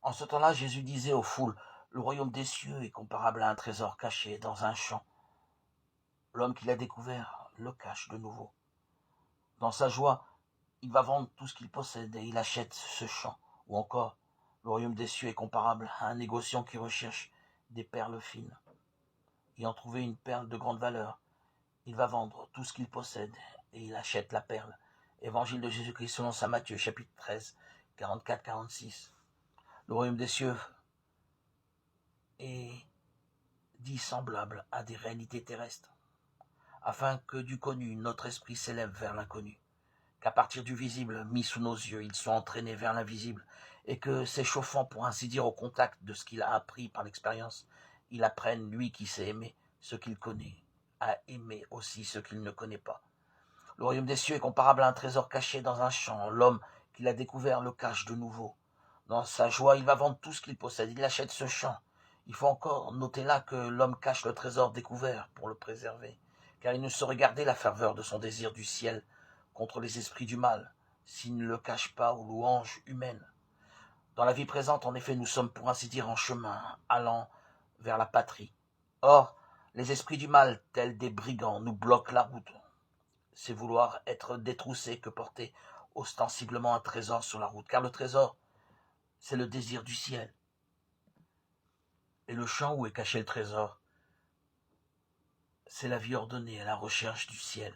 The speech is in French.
En ce temps-là, Jésus disait aux foules, le royaume des cieux est comparable à un trésor caché dans un champ. L'homme qui l'a découvert le cache de nouveau. Dans sa joie, il va vendre tout ce qu'il possède et il achète ce champ. Ou encore, le royaume des cieux est comparable à un négociant qui recherche des perles fines. Ayant trouvé une perle de grande valeur, il va vendre tout ce qu'il possède et il achète la perle. Évangile de Jésus-Christ selon saint Matthieu, chapitre 13, 44-46. Le royaume des cieux est dit semblable à des réalités terrestres, afin que du connu, notre esprit s'élève vers l'inconnu, qu'à partir du visible mis sous nos yeux, il soit entraîné vers l'invisible, et que, s'échauffant pour ainsi dire au contact de ce qu'il a appris par l'expérience, il apprenne, lui qui sait aimer, ce qu'il connaît, à aimer aussi ce qu'il ne connaît pas. Le royaume des cieux est comparable à un trésor caché dans un champ. L'homme qui l'a découvert le cache de nouveau. Dans sa joie, il va vendre tout ce qu'il possède. Il achète ce champ. Il faut encore noter là que l'homme cache le trésor découvert pour le préserver, car il ne saurait garder la ferveur de son désir du ciel contre les esprits du mal, s'il ne le cache pas aux louanges humaines. Dans la vie présente, en effet, nous sommes pour ainsi dire en chemin, allant vers la patrie. Or, les esprits du mal, tels des brigands, nous bloquent la route. C'est vouloir être détroussé que porter ostensiblement un trésor sur la route, car le trésor, c'est le désir du ciel. Et le champ où est caché le trésor, c'est la vie ordonnée à la recherche du ciel.